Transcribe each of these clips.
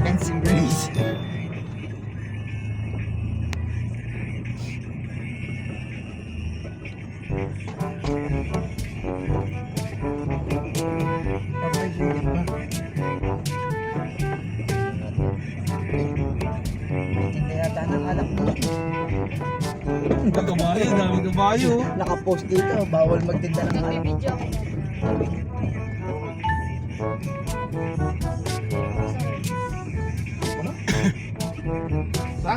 Amazing Grace. Tinda yata ng anak mo. Kabayo, dami kabayo. Nakapost dito, bawal magtinda ng anak. Video. Sa?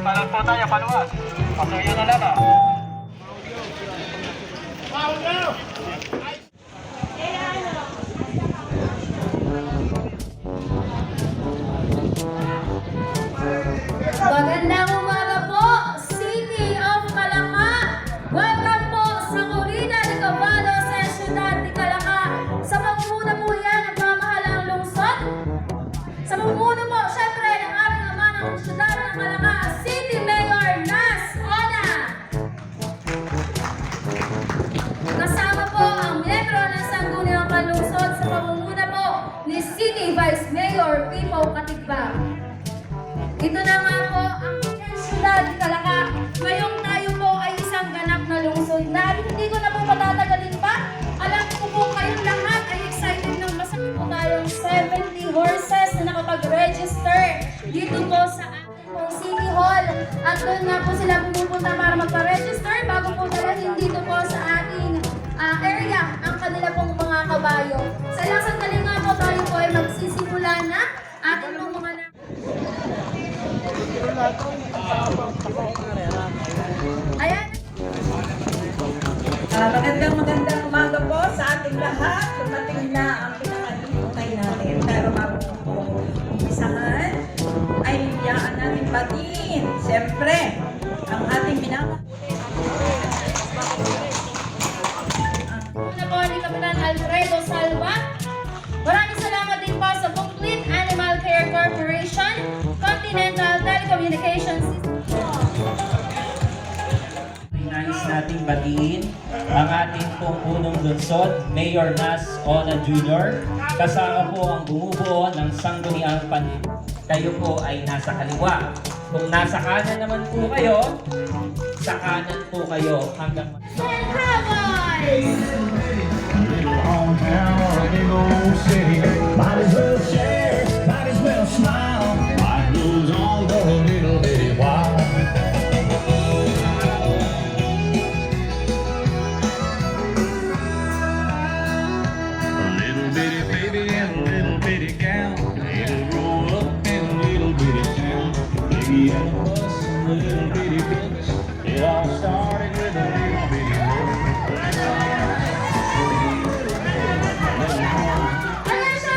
Palang po tayo, paluwas. Pasuyo na lang ah. Magandang umaga po, City of Calaka. Welcome po sa Corina de Caballo sa Siyudad de Calaka. Sa pamumuno po yan ng pamahalang lungsod. Sa pamumuno po, syempre, ng aming ama ng Siyudad ng Calaka, City Mayor Nas Ona. Kasama po ang miyembro ng Sangguniang Panlungsod sa pamumuno po ni City Vice Mayor Pipo Katigbang. Ito na nga po ang Siyudad de Calaka. Ngayong tayo po ay isang ganap na lungsod na hindi ko na po patatagalin pa. Alam ko po kayong lahat ay excited nang masakit po tayong 70 horses na nakapag-register dito po sa ating pong City Hall. At doon nga po sila pumupunta para magpa-register bago po dalahin dito po sa ating area ang kanila pong mga kabayo. Sa ilang sandali nga po tayo po ay magsisimula na ating pong mga Ayan. Magandang umaga po sa ating lahat. Dumating na ang pinakahintay natin. Pero bago po umpisahan, ay biyaan natin batiin. Siyempre, ang ating Una po ni Kapitan Alfredo Salva. Maraming salamat din po sa Complete Animal Care Corporation, Continental Telecommunications System. Nais nating batiin ang ating pong unang lungsod, Mayor Nas Ona Jr. Kasama po ang bumubuo ng Sangguniang Panlungsod. Kayo po ay nasa kaliwa. Kung nasa kanan naman po kayo, sa kanan po kayo hanggang And Cowboys! Little hometown or a big old city. Might as well share, might as well smile. Life goes on for a little bitty while. A little bitty baby and a little bitty gal. They'll grow up in a little bitty town. Baby and a bus and a little bitty bus. It all started with a little bitty boy. Ayan siya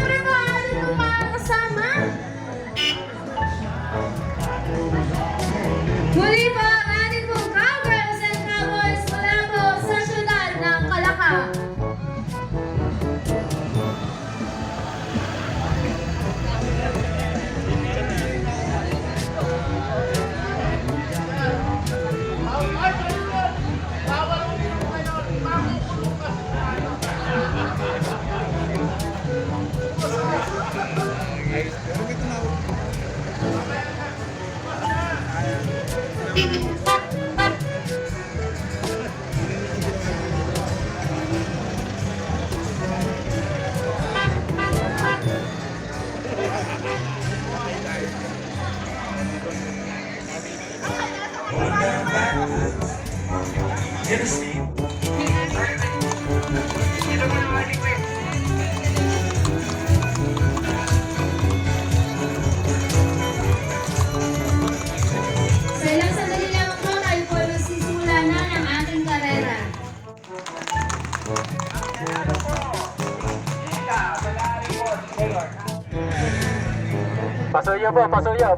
Pasuyo po, pasuyo.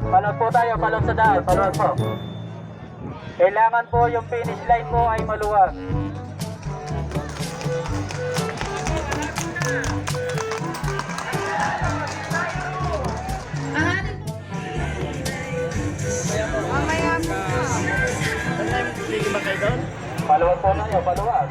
Palog po tayo, palog sa daan, palog po. Kailangan po yung finish line po ay maluwag. Ang ating Paluwag po tayo, paluwag.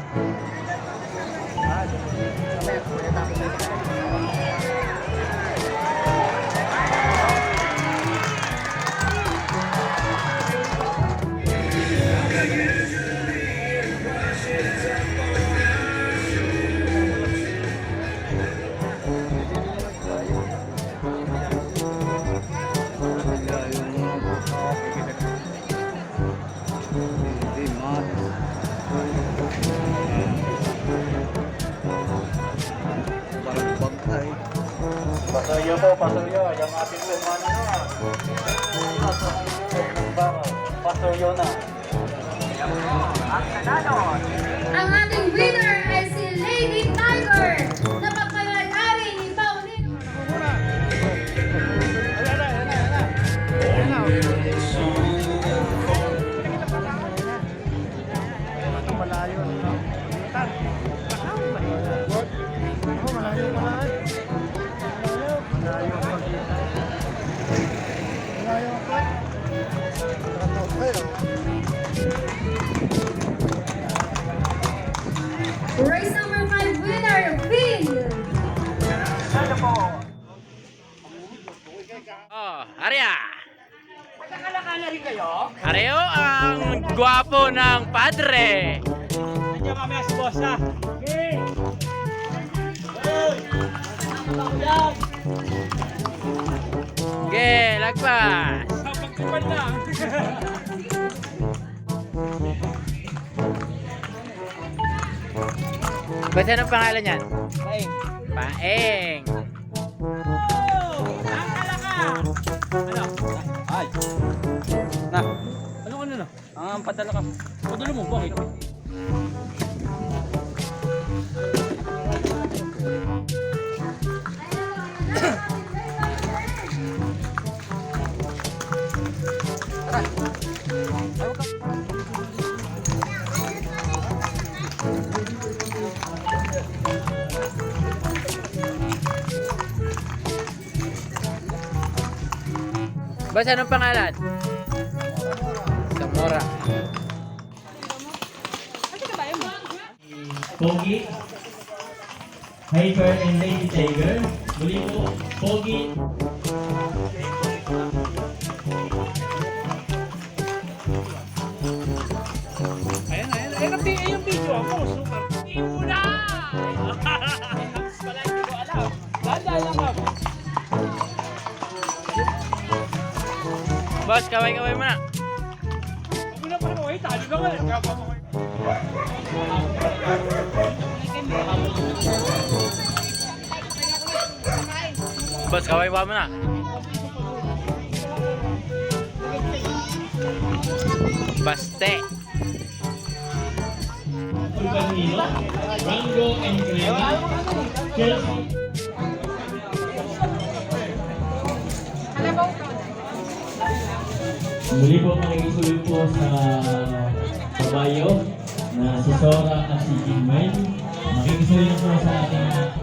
Pasuyo po, pasuyo. Yung ating kumano na. Pasuyo na. Ang ating winner ay si Lady Tiger na pagpapalari ni Paulino. Race number 5 winner, Phil. Oh, Arya! Areo ang gwapo ng padre. Nandiyan mamaya si boss na. Okay, lagpas. Basta anong pangalan niyan? Paeng. Paeng. Ay. Na. Ano na? Padala ka. Padala mo, bakit? Basta anong pangalan? Zamora. Pogi, Hyper and Lady Tiger. Muli po, Pogi. Ayan yung video ako. Super. Iuna! Pala hindi ko alam. Dada lang ako. Boss, kaway-kaway mo na. Huwag mo na pa naman. Talo na nga. Kaya pa mo. Boss, kaway-kaway mo na. Baste. Fulcanino, Rango and Crema. Chelsea. Muli po makikisuyo po sa kabayo na si Sora at si Jingmay. Makikisuyo po sa ating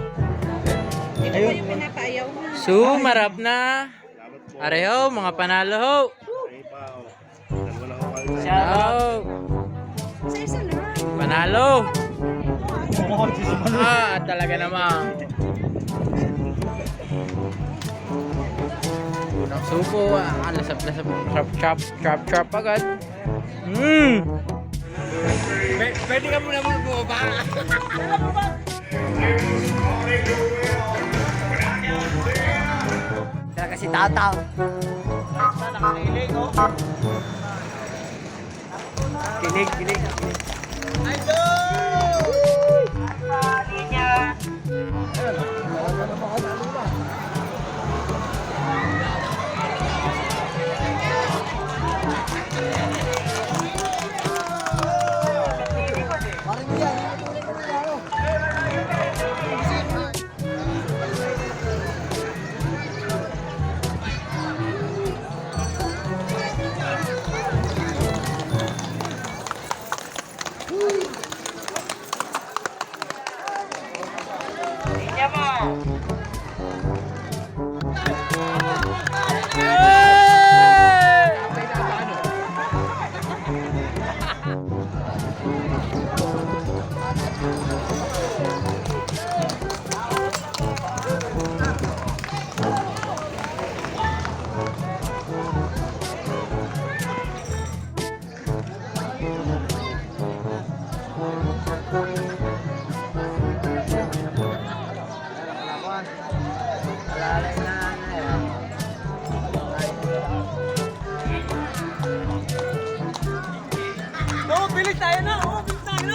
Sumarap na. Areho, mga panalo ho. Shout. Panalo. Talaga naman. Unang supo, lasap-lasap, chop agad. Pwede ka muna bumaba. Talaga si Tata. Kilig.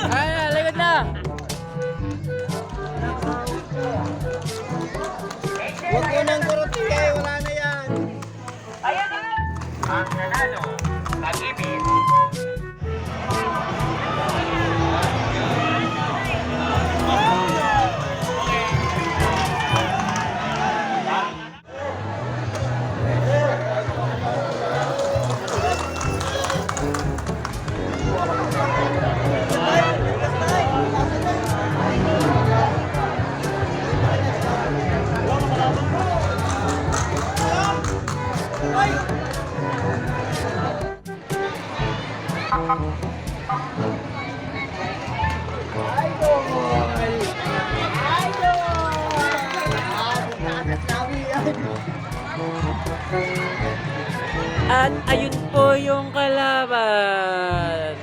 Ay, likod na. Huwag mo nang kurutin kayo, wala na yan. Ang nanalo, Pag-ibig. At ayun po yung kalaban.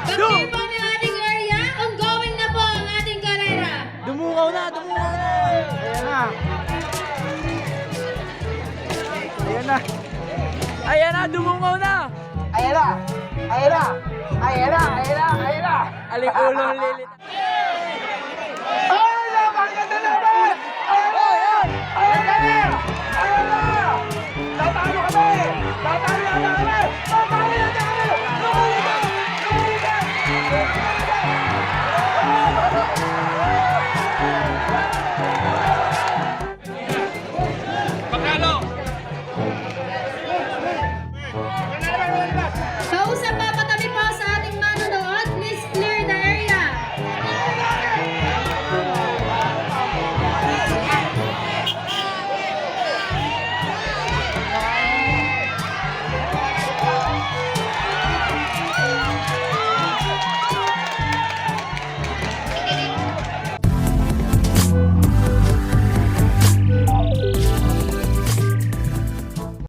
Pag-clear po ng ating area, ongoing na po ang ating karera. Dumukaw na, dumukaw na. Ayan na. Ayan na. Ayan na, dumukaw na. Ayan na! Ayan na! Ayan na! Ayan na! Ayan na! Aling ulong lilit.